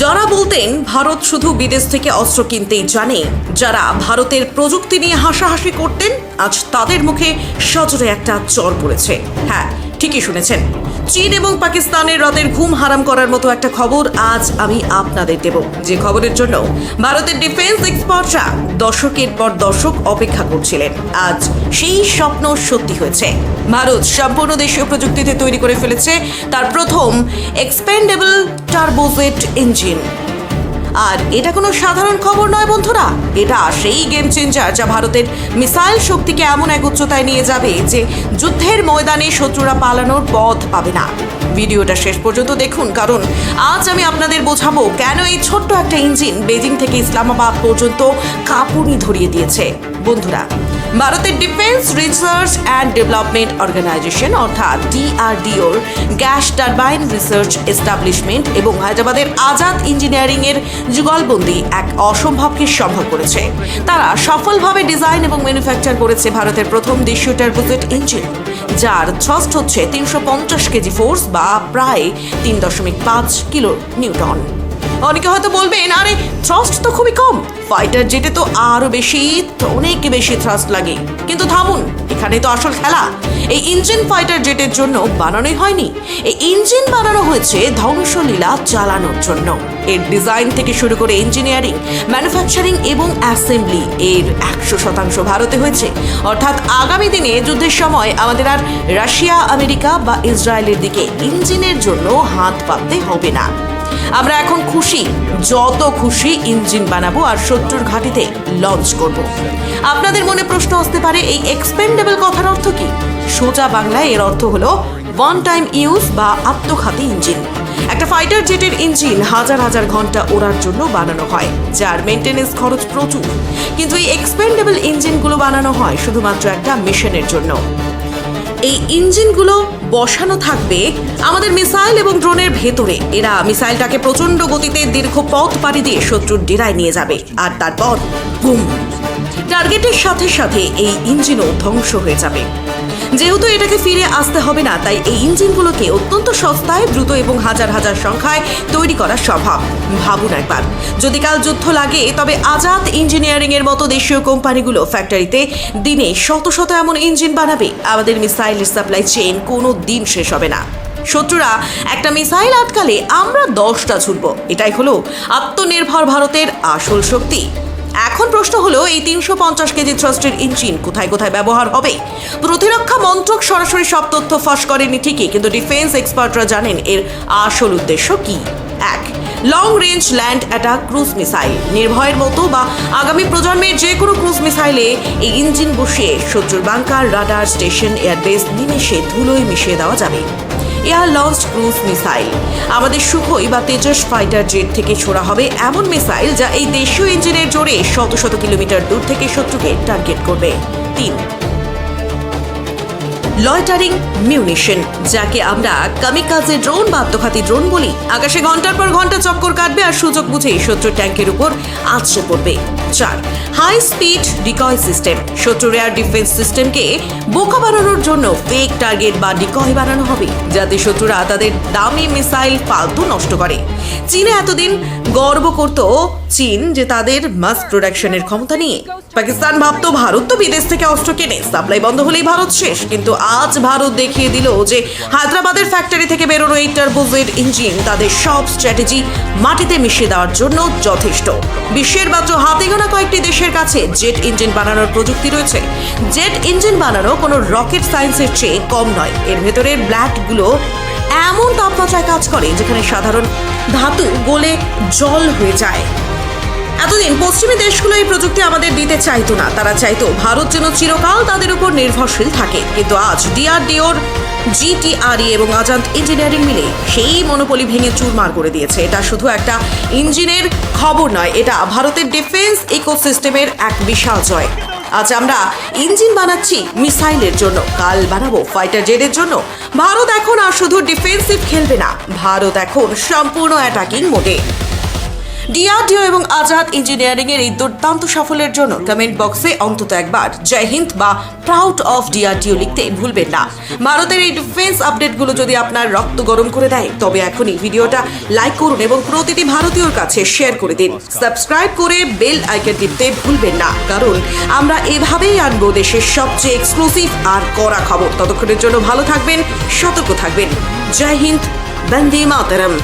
যারা বলতেন ভারত শুধু বিদেশ থেকে অস্ত্র কিনতেই জানে, যারা ভারতের প্রযুক্তি নিয়ে হাসাহাসি করতেন, আজ তাদের মুখে সজোরে একটা চর পড়েছে। হ্যাঁ, ঠিকই শুনেছেন, চীন এবং পাকিস্তানের রাতের ঘুম হারাম করার মতো একটা খবর আজ আমি আপনাদের দেব, যে খবরের জন্য ভারতের ডিফেন্স এক্সপার্টরা দশকের পর দশক অপেক্ষা করছিলেন। আজ সেই স্বপ্ন সত্যি হয়েছে। ভারত সম্পূর্ণ দেশীয় প্রযুক্তিতে তৈরি করে ফেলেছে তার প্রথম এক্সপেন্ডেবল টার্বোজেট ইঞ্জিন। আর এটা কোনো সাধারণ খবর নয় বন্ধুরা, এটা সেই গেম চেঞ্জার যা ভারতের মিসাইল শক্তিকে এমন এক উচ্চতায় নিয়ে যাবে যে যুদ্ধের ময়দানে শত্রুরা পালানোর পথ পাবে না। ভিডিওটা শেষ পর্যন্ত দেখুন, কারণ আজ আমি আপনাদের বোঝাবো কেন এই ছোট্ট একটা ইঞ্জিন বেজিং থেকে ইসলামাবাদ পর্যন্ত কাঁপুনি ধরিয়ে দিয়েছে। বন্ধুরা, ভারতের defence research and development organisation অর্থাৎ DRDO-এর গ্যাস টারবাইন রিসার্চ এস্টাবলিশমেন্ট এবং হায়দ্রাবাদের আজাদ ইঞ্জিনিয়ারিং-এর যুগলবন্দি এক অসম্ভবকে সম্ভব করেছে। তারা সফলভাবে ডিজাইন এবং ম্যানুফ্যাকচার করেছে ভারতের প্রথম দেশীয় টার্বোজেট ইঞ্জিন, যার থ্রাস্ট হচ্ছে 350 কেজি ফোর্স বা প্রায় 3.5 কিলো নিউটন। অনেকে হয়তো বলবেন, আরে থ্রাস্ট তো খুবই কম, ফাইটার জেটে তো আরো বেশি, অনেক বেশি থ্রাস্ট লাগে। কিন্তু থামুন, এখানে তো আসল খেলা। এই ইঞ্জিন ফাইটার জেটের জন্য বানানোই হয়নি, এই ইঞ্জিন বানানো হয়েছে ধ্বংসলীলা চালানোর জন্য। এর ডিজাইন থেকে শুরু করে ইঞ্জিনিয়ারিং, ম্যানুফ্যাকচারিং এবং অ্যাসেম্বলি এর 100% ভারতে হয়েছে। অর্থাৎ আগামী দিনে যুদ্ধের সময় আমাদের আর রাশিয়া, আমেরিকা বা ইসরায়েলের দিকে ইঞ্জিনের জন্য হাত পাততে হবে না। আমরা এখন খুশি, যত খুশি ইঞ্জিন বানাবো আর শত্রুর ঘাঁটিতে লঞ্চ করব। আপনাদের মনে প্রশ্ন আসতে পারে, এই এক্সপেন্ডেবল কথার অর্থ কি? সোজা বাংলায় এর অর্থ হলো ওয়ান টাইম ইউজ বা আত্মঘাতী ইঞ্জিন। একটা ফাইটার জেটের ইঞ্জিন হাজার হাজার ঘন্টা ওড়ার জন্য বানানো হয়, যার মেনটেনেন্স খরচ প্রচুর। কিন্তু এই এক্সপেন্ডেবল ইঞ্জিনগুলো বানানো হয় শুধুমাত্র একটা মিশনের জন্য। এই ইঞ্জিনগুলো বসানো থাকবে আমাদের মিসাইল এবং ড্রোনের ভেতরে। এরা মিসাইলটাকে প্রচন্ড গতিতে দীর্ঘ পথ পাড়ি দিয়ে শত্রুর ডেরায় নিয়ে যাবে, আর তারপর বুম, টার্গেটের সাথে সাথে এই ইঞ্জিনও ধ্বংস হয়ে যাবে। যেহেতু এটাকে ফিরে আসতে হবে না, তাই এই ইঞ্জিনগুলোকে অত্যন্ত সস্তায়, দ্রুত এবং হাজার হাজার সংখ্যায় তৈরি করা সম্ভব। ভাবুন একবার, যদি কাল যুদ্ধ লাগে, তবে আজাদ ইঞ্জিনিয়ারিং এর মতো দেশীয় কোম্পানিগুলো ফ্যাক্টরিতে দিনে শত শত এমন ইঞ্জিন বানাবে। আমাদের মিসাইলের সাপ্লাই চেইন কোনো দিন শেষ হবে না। শত্রুরা একটা মিসাইল আটকালে আমরা 10টা ছুটব। এটাই হলো আত্মনির্ভর ভারতের আসল শক্তি। এখন প্রশ্ন হলো, এই 350 কেজি থ্রাস্টের ইঞ্জিন কোথায় কোথায় ব্যবহার হবে? প্রতিরক্ষা মন্ত্রক সরাসরি সব তথ্য ফাঁস করেনি ঠিকই, কিন্তু ডিফেন্স এক্সপার্টরা জানেন এর আসল উদ্দেশ্য কি। 1. Long range land attack cruise missile. নির্ভয়ের মতো বা আগামী প্রজন্মের যে কোনো ক্রুজ মিসাইলে এই ইঞ্জিন বসিয়ে শত্রুর বাংকার, রাডার, স্টেশন, এয়ারবেস নিমেষে ধুলোয় মিশিয়ে দেওয়া যাবে। Air launch cruise missile. আমাদের সুখোই বা তেজস ফাইটার জেট থেকে ছোড়া হবে এমন মিসাইল যা এই দেশীয় ইঞ্জিনের জোরে শত শত কিলোমিটার দূর থেকে শত্রুকে টার্গেট করবে। 3. লয়টারিং মিউনিশন, যাকে আমরা কামিকাজে ড্রোন বা আত্মঘাতী ড্রোন বলি। আকাশে ঘন্টার পর ঘন্টা চক্কর কাটবে আর সুযোগ বুঝে শত্রুর ট্যাঙ্কের উপর আছড়ে পড়বে। 4. High speed decoy system. শত্রুর এয়ার ডিফেন্স সিস্টেমকে বোকা বানানোর জন্য ফেক টার্গেট বা ডিকয় বানানো হবে, যাতে শত্রুরা তাদের দামি মিসাইল ফালতু নষ্ট করে। চীনে এতদিন গর্ব করত চীন যে তাদের মাস প্রোডাকশনের ক্ষমতা নিয়ে। পাকিস্তান ভাবতো ভারত তো বিদেশ থেকে অস্ত্র কেনে, সাপ্লাই বন্ধ হলেই ভারত শেষ। কিন্তু আজ ভারত দেখিয়ে দিল যে হায়দ্রাবাদের ফ্যাক্টরি থেকে বেরোনো এই টার্বোজেট ইঞ্জিন তাদের সব স্ট্র্যাটেজি মাটিতে মিশিয়ে দেওয়ার জন্য যথেষ্ট। বিশ্বের মাত্র হাতে গোনা কয়েকটি দেশের কাছে জেট ইঞ্জিন বানানোর প্রযুক্তি রয়েছে। জেট ইঞ্জিন বানানো কোনো রকেট সায়েন্সের চেয়ে কম নয়। এর ভেতরের ব্ল্যাকগুলো এমন তাপমাত্রায় কাজ করে যেখানে সাধারণ ধাতু গলে জল হয়ে যায়। এতদিন পশ্চিমী দেশগুলো এই প্রযুক্তি আমাদের দিতে চাইতো না, তারা চাইতো ভারত যেন চিরকাল তাদের উপর নির্ভরশীল থাকে। কিন্তু আজ DRDO-এর GTRE এবং আজাদ ইঞ্জিনিয়ারিং মিলে সেই মনোপলি ভেঙে চুরমার করে দিয়েছে। এটা শুধু একটা ইঞ্জিনের খবর নয়, এটা ভারতের ডিফেন্স ইকোসিস্টেমের এক বিশাল জয়। আজ আমরা ইঞ্জিন বানাচ্ছি মিসাইলের জন্য, কাল বানাবো ফাইটার জেটের জন্য। ভারত এখন আর শুধু ডিফেন্সিভ খেলবে না, ভারত এখন সম্পূর্ণ অ্যাটাকিং মোডে। ডিআরডিও এবং আজাদ ইঞ্জিনিয়ারিং এর এই দুর্দান্ত সাফল্যের জন্য কমেন্ট বক্সে অন্তত একবার জয় হিন্দ বা প্রাউড অফ ডিআরডিও লিখতে ভুলবেন না। ভারতের এই ডিফেন্স আপডেটগুলো যদি আপনার রক্ত গরম করে দেয় তবে এখনই ভিডিওটা লাইক করুন এবং প্রতিটি ভারতীয়র কাছে শেয়ার করে দিন। সাবস্ক্রাইব করে বেল আইকন টিপতে ভুলবেন না, কারণ আমরা এভাবেই আনবো দেশের সবচেয়ে এক্সক্লুসিভ আর কড়া খবর। ততক্ষণের জন্য ভালো থাকবেন, সতর্ক থাকবেন। জয় হিন্দ, বন্দে মাতরম।